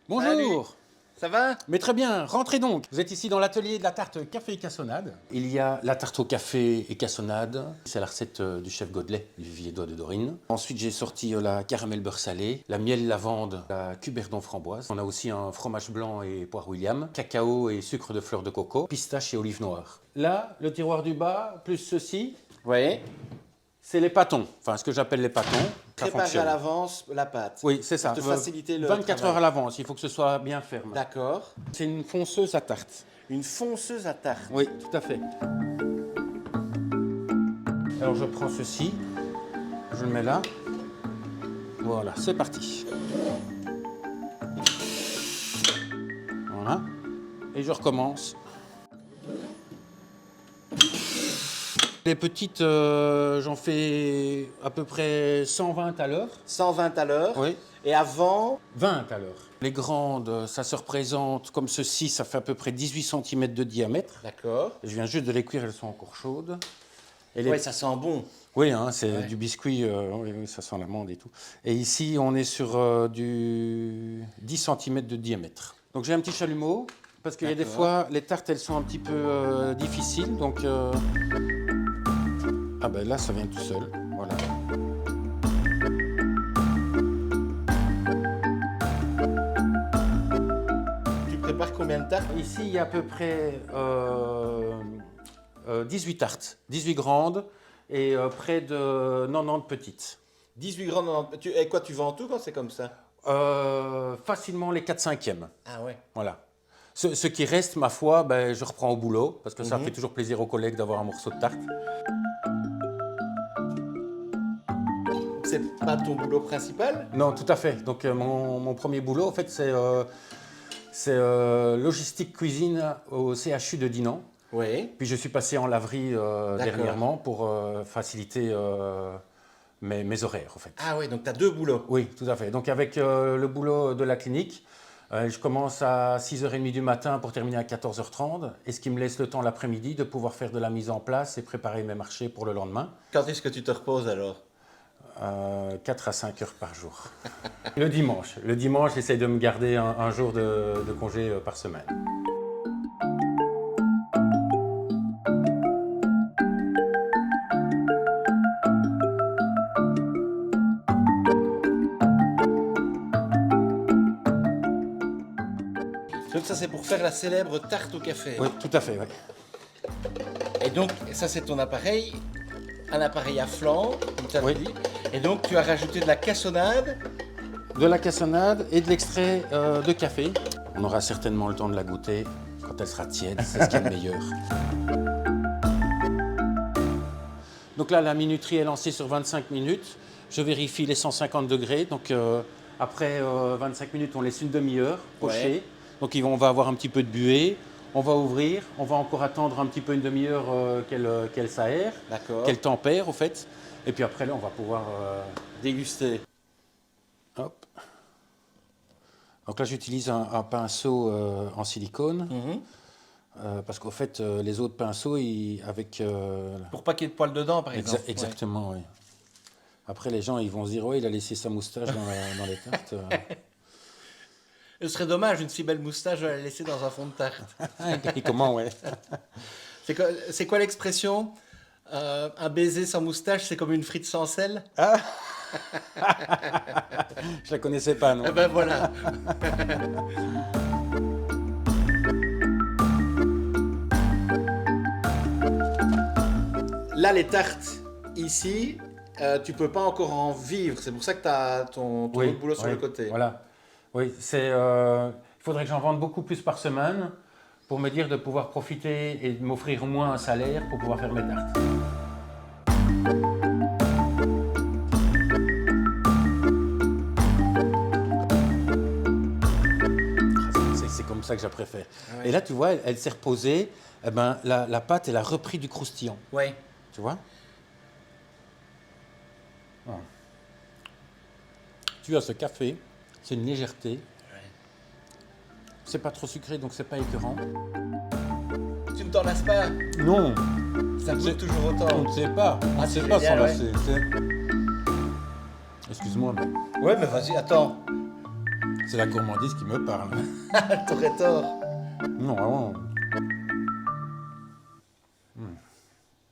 Bonjour. Ça va? Mais très bien, rentrez donc. Vous êtes ici dans l'atelier de la tarte café et cassonade. Il y a la tarte au café et cassonade. C'est la recette du chef Godelet, du Vivier-Doigt de Dorine. Ensuite, j'ai sorti la caramel beurre salé, la miel lavande, la cuberdon framboise. On a aussi un fromage blanc et poire William, cacao et sucre de fleur de coco, pistache et olive noire. Là, le tiroir du bas, plus ceci, Oui. c'est les pâtons. Enfin, ce que j'appelle les pâtons. Ça Préparer fonctionne. à l'avance la pâte. Oui, c'est ça. Pour te faciliter le 24 travail. heures à l'avance, il faut que ce soit bien ferme. D'accord. C'est une fonceuse à tarte. Une fonceuse à tarte. Oui, tout à fait. Alors je prends ceci, je le mets là. Voilà, c'est parti. Voilà. Et je recommence. Les petites, j'en fais à peu près 120 à l'heure. 120 à l'heure. Oui. Et avant, 20 à l'heure. Les grandes, ça se représente comme ceci, ça fait à peu près 18 cm de diamètre. d'accord. Je viens juste de les cuire, elles sont encore chaudes. Et les... Oui, ça sent bon. Oui, hein, c'est Ouais. du biscuit, oui, ça sent l'amande et tout. Et ici, on est sur du 10 cm de diamètre. Donc j'ai un petit chalumeau, parce qu'il y a des D'accord. fois, les tartes, elles sont un petit peu difficiles. Donc, ah ben là, ça vient tout seul. Voilà. Tu prépares combien de tartes? Ici, il y a à peu près 18 tartes, 18 grandes et près de 90 petites. 18 grandes. Et quoi, tu vends tout quand c'est comme ça? Facilement les 4/5e. Ah ouais. Voilà. Ce qui reste, ma foi, ben, je reprends au boulot, parce que ça fait toujours plaisir aux collègues d'avoir un morceau de tarte. C'est pas ton boulot principal? Non, tout à fait. Donc mon premier boulot, en fait, c'est logistique cuisine au CHU de Dinan. Oui. Puis je suis passé en laverie dernièrement pour faciliter mes horaires, en fait. Ah ouais, donc tu as deux boulots. Oui, tout à fait. Donc avec le boulot de la clinique, je commence à 6h30 du matin pour terminer à 14h30, et ce qui me laisse le temps l'après-midi de pouvoir faire de la mise en place et préparer mes marchés pour le lendemain. Quand est-ce que tu te reposes alors? 4 à 5 heures par jour. Le dimanche, j'essaie de me garder un jour de congé par semaine. Donc ça c'est pour faire la célèbre tarte au café. Oui, tout à fait, oui. Et donc ça c'est ton appareil, un appareil à flanc, comme tu as Oui. dit. Et donc tu as rajouté de la cassonade. De la cassonade et de l'extrait de café. On aura certainement le temps de la goûter quand elle sera tiède, c'est ce qui est le meilleur. Donc là, la minuterie est lancée sur 25 minutes. Je vérifie les 150 degrés. Donc après 25 minutes, on laisse une demi-heure pocher. Ouais. Donc on va avoir un petit peu de buée. On va ouvrir. On va encore attendre un petit peu une demi-heure qu'elle s'aère, D'accord. qu'elle tempère, au fait. Et puis après, là, on va pouvoir Déguster. hop. Donc là, j'utilise un pinceau en silicone. Parce qu'au fait, les autres pinceaux, avec... Pour pas qu'il y ait de poils dedans par exemple. exactement, oui. Après, les gens, ils vont se dire, oui, il a laissé sa moustache dans les tartes. Ouais. Ce serait dommage, une si belle moustache, de la laisser dans un fond de tarte. Et comment, ouais. C'est quoi l'expression? Un baiser sans moustache, c'est comme une frite sans sel? Je la connaissais pas, non. Eh ben voilà. Là, les tartes, ici, tu peux pas encore en vivre. C'est pour ça que tu as ton Oui, autre boulot sur oui, le côté. Voilà. Oui, il faudrait que j'en vende beaucoup plus par semaine pour me dire de pouvoir profiter et de m'offrir au moins un salaire pour pouvoir faire mes tartes. C'est comme ça que je préfère. Ah ouais. Et là, tu vois, elle s'est reposée. Eh ben, la pâte, elle a repris du croustillant. Ouais. Tu vois? Voilà. Tu as ce café, c'est une légèreté. C'est pas trop sucré, donc c'est pas écœurant. Tu ne t'en lasses pas. Non, Ça goûte toujours on autant. ne sait pas. On Ah, ne c'est sait pas génial, s'en ouais. lasser. Excuse-moi, mais Ouais, mais vas-y, attends. C'est la gourmandise qui me parle. T'aurais tort. Non, vraiment.